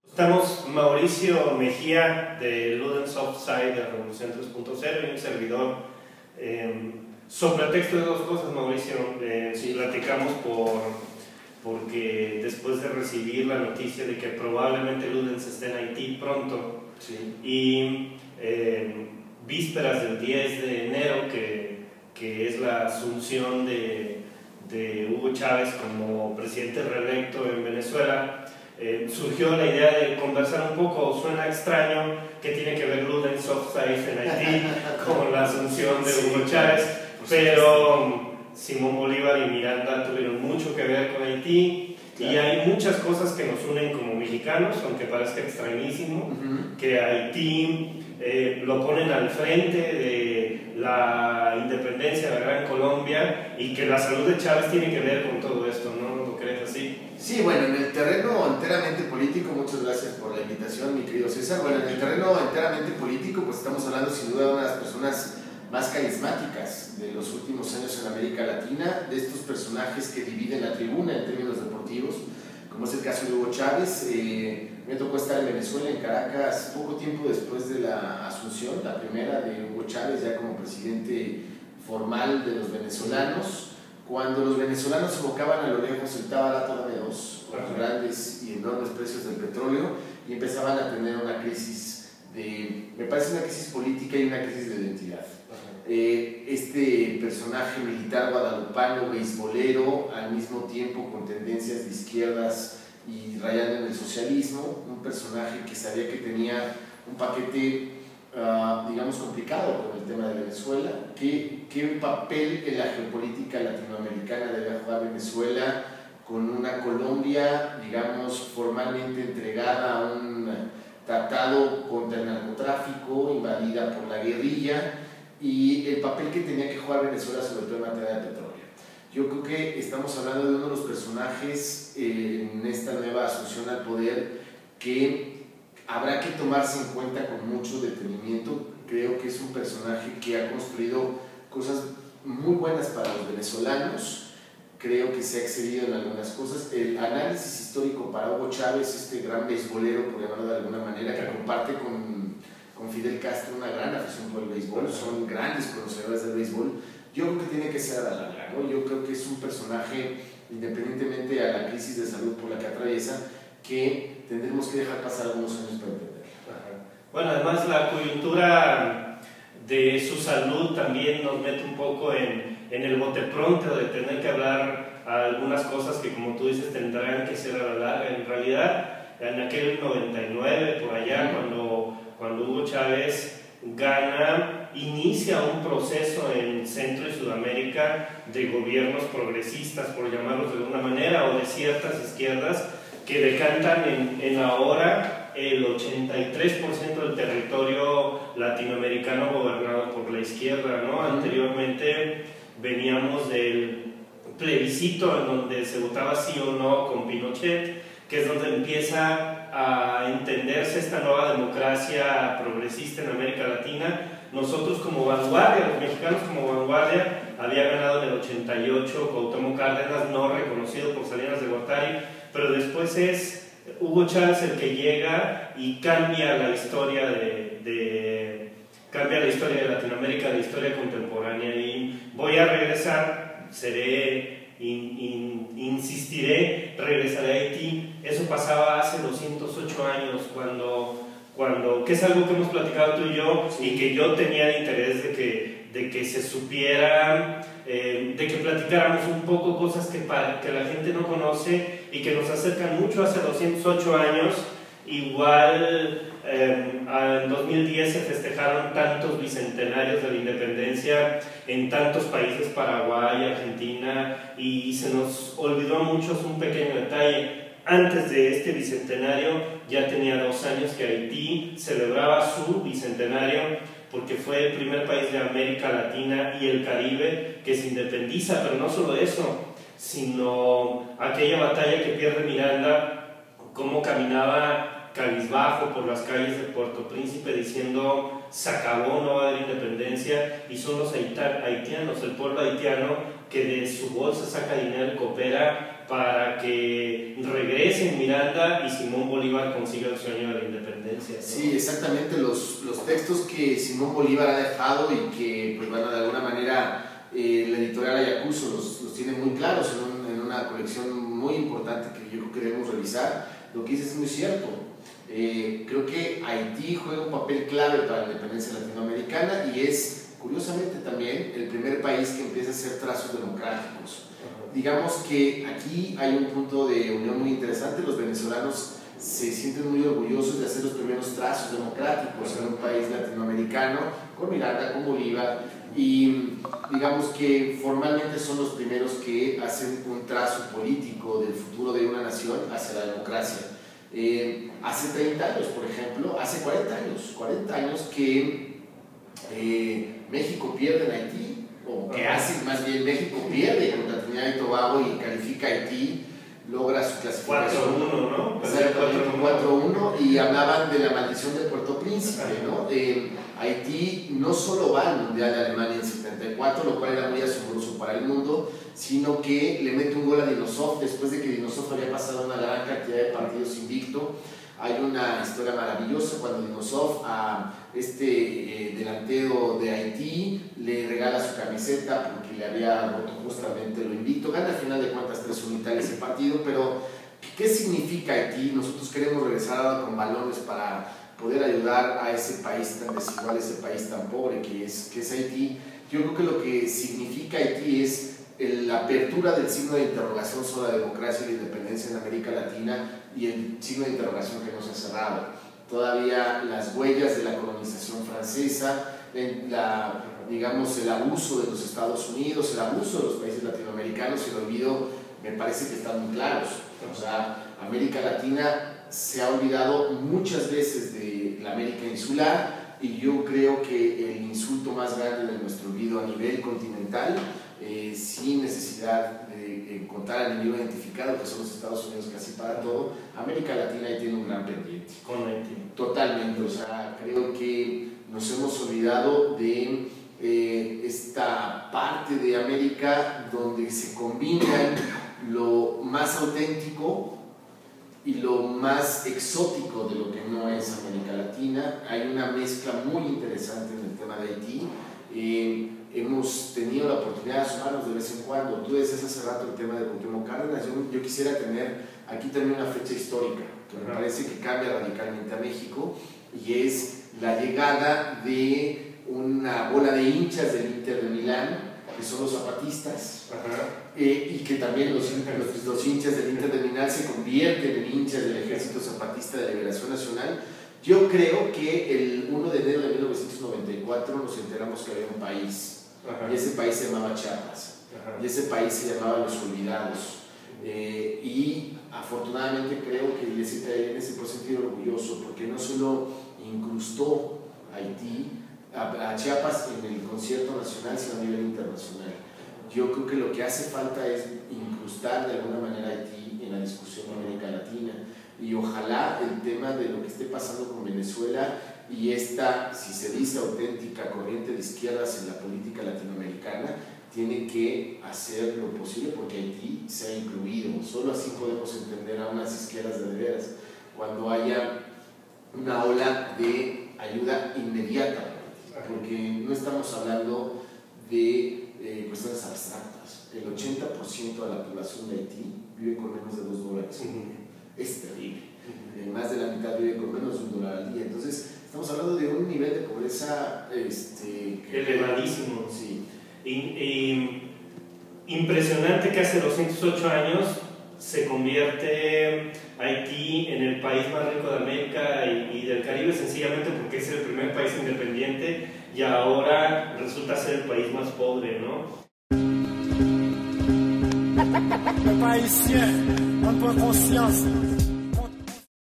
Estamos Mauricio Mejía de Ludens Offside de Revolución 3.0 y un servidor. Sobre el texto de dos cosas, Mauricio, si platicamos porque después de recibir la noticia de que probablemente Ludens esté en Haití pronto, sí, y vísperas del 10 de enero, que es la asunción de Hugo Chávez como presidente reelecto en Venezuela, surgió la idea de conversar un poco. Suena extraño que tiene que ver Ludens Offside en Haití con la asunción de Hugo Chávez, pero Simón Bolívar y Miranda tuvieron mucho que ver con Haití, claro. Y hay muchas cosas que nos unen como mexicanos, aunque parezca extrañísimo, que Haití lo ponen al frente de la independencia de la Gran Colombia y que la salud de Chávez tiene que ver con todo esto, ¿no? ¿No lo crees así? Sí, bueno, en el terreno enteramente político, muchas gracias por la invitación, mi querido César. Bueno, en el terreno enteramente político, pues estamos hablando sin duda de una de las personas más carismáticas de los últimos años en América Latina, de estos personajes que dividen la tribuna en términos deportivos, como es el caso de Hugo Chávez. Me tocó estar en Venezuela, en Caracas, poco tiempo después de la asunción, la primera de Hugo Chávez, ya como presidente formal de los venezolanos. Cuando los venezolanos evocaban a lo lejos el Tabarato Dame Dos, los grandes y enormes precios del petróleo, y empezaban a tener una crisis me parece una crisis política y una crisis de identidad. Este personaje militar guadalupano, beisbolero, al mismo tiempo con tendencias de izquierdas y rayando en el socialismo, un personaje que sabía que tenía un paquete, digamos, complicado con el tema de Venezuela. ¿Qué papel en la geopolítica latinoamericana debe jugar Venezuela con una Colombia, digamos, formalmente entregada a un tratado contra el narcotráfico, invadida por la guerrilla, y el papel que tenía que jugar Venezuela sobre todo en materia de petróleo? Yo creo que estamos hablando de uno de los personajes en esta nueva asunción al poder que habrá que tomarse en cuenta con mucho detenimiento. Creo que es un personaje que ha construido cosas muy buenas para los venezolanos. Creo que se ha excedido en algunas cosas. El análisis histórico para Hugo Chávez, este gran beisbolero, por llamarlo de alguna manera, que comparte con Fidel Castro una gran afición por el béisbol, son grandes conocedores del béisbol. Yo creo que tiene que ser a la larga, ¿no? Yo creo que es un personaje, independientemente a la crisis de salud por la que atraviesa, que tendremos que dejar pasar algunos años para entender. Bueno, además la coyuntura de su salud también nos mete un poco en el bote pronto de tener que hablar algunas cosas que, como tú dices, tendrán que ser a la larga. En realidad, en aquel 99, por allá, cuando Hugo Chávez gana, inicia un proceso en Centro y Sudamérica de gobiernos progresistas, por llamarlos de alguna manera, o de ciertas izquierdas que decantan en ahora el 83% del territorio latinoamericano gobernado por la izquierda, ¿no? Anteriormente veníamos del plebiscito en donde se votaba sí o no con Pinochet, que es donde empieza a entenderse esta nueva democracia progresista en América Latina. Nosotros como vanguardia, los mexicanos como vanguardia, había ganado en el 88 Cuauhtémoc Cárdenas, no reconocido por Salinas de Gortari, pero después es Hugo Chávez el que llega y cambia la historia cambia la historia de Latinoamérica, la historia contemporánea. Y voy a regresar, insistiré, regresaré a Haití. Eso pasaba hace 208 años, que es algo que hemos platicado tú y yo, y que yo tenía el interés de que se supiera, de que platicáramos un poco cosas que la gente no conoce y que nos acercan mucho. Hace 208 años, igual en 2010 se festejaron tantos bicentenarios de la independencia en tantos países, Paraguay, Argentina, y se nos olvidó a muchos un pequeño detalle. Antes de este bicentenario ya tenía 2 años que Haití celebraba su bicentenario, porque fue el primer país de América Latina y el Caribe que se independiza. Pero no solo eso, sino aquella batalla que pierde Miranda, cómo caminaba cabizbajo por las calles de Puerto Príncipe diciendo se acabó, no va a haber independencia, y son los haitianos, el pueblo haitiano que de su bolsa saca dinero y coopera para que regresen Miranda y Simón Bolívar consiga el sueño de la independencia, ¿no? Sí, exactamente, los textos que Simón Bolívar ha dejado y que, pues bueno, de alguna manera la editorial Ayacucho los tiene muy claros en una colección muy importante que yo creo que debemos revisar. Lo que dices es muy cierto. Creo que Haití juega un papel clave para la independencia latinoamericana y es, curiosamente también, el primer país que empieza a hacer trazos democráticos. Digamos que aquí hay un punto de unión muy interesante. Los venezolanos se sienten muy orgullosos de hacer los primeros trazos democráticos en un país latinoamericano, con Miranda, con Bolívar, y digamos que formalmente son los primeros que hacen un trazo político del futuro de una nación hacia la democracia. Hace 30 años, por ejemplo, hace 40 años que México pierde en Haití, o que hace más bien México pierde contra Trinidad y Tobago y califica a Haití, logra su clasificación 4-1, ¿no? 4-1, y hablaban de la maldición de Puerto Príncipe, ¿no? Haití no solo va al Mundial de Alemania en 74, lo cual era muy asombroso para el mundo, sino que le mete un gol a Dinosov después de que Dinosov había pasado una gran cantidad de partidos invicto. Hay una historia maravillosa cuando Dinosov a delantero de Haití le regala su camiseta porque le había roto justamente lo invicto. Gana al final de cuentas 3-1 ese partido, pero ¿qué significa Haití? Nosotros queremos regresar con balones para poder ayudar a ese país tan desigual, ese país tan pobre que es Haití. Yo creo que lo que significa Haití es la apertura del signo de interrogación sobre la democracia y la independencia en América Latina y el signo de interrogación que no se ha cerrado. Todavía las huellas de la colonización francesa, digamos, el abuso de los Estados Unidos, el abuso de los países latinoamericanos y el olvido, me parece que están muy claros. O sea, América Latina se ha olvidado muchas veces de la América insular y yo creo que el insulto más grande de nuestro olvido a nivel continental, sin necesidad de encontrar el enemigo identificado, que son los Estados Unidos casi para todo, América Latina ahí tiene un gran pendiente. Con Haití. Totalmente, o sea, creo que nos hemos olvidado de esta parte de América donde se combinan lo más auténtico y lo más exótico de lo que no es América Latina. Hay una mezcla muy interesante en el tema de Haití. Hemos tenido la oportunidad de sumarnos de vez en cuando. Tú decías hace rato el tema de Cuauhtémoc Cárdenas. Yo quisiera tener aquí también una fecha histórica que me parece que cambia radicalmente a México, y es la llegada de una bola de hinchas del Inter de Milán, que son los zapatistas, y que también los hinchas del Inter de Milán se convierten en hinchas del Ejército Zapatista de Liberación Nacional. Yo creo que el 1 de enero de 1994 nos enteramos que había un país, y ese país se llamaba Chiapas, y ese país se llamaba Los Olvidados, y afortunadamente creo que el ISTN se puede sentir orgulloso porque no solo incrustó a Chiapas en el concierto nacional, sino a nivel internacional. Yo creo que lo que hace falta es incrustar de alguna manera a Haití en la discusión de América Latina, y ojalá el tema de lo que esté pasando con Venezuela y esta, si se dice auténtica corriente de izquierdas en la política latinoamericana, tiene que hacer lo posible porque Haití sea incluido. Solo así podemos entender a unas izquierdas de veras, cuando haya una ola de ayuda inmediata, porque no estamos hablando de cuestiones abstractas. El 80% de la población de Haití vive con menos de $2. Es terrible. Más de la mitad vive con menos de $1 al día. Entonces, estamos hablando de un nivel de pobreza elevadísimo. Sí. Impresionante que hace 208 años se convierte Haití en el país más rico de América y del Caribe, sencillamente porque es el primer país independiente, y ahora resulta ser el país más pobre, ¿no? Les Haïtiens, on prend conscience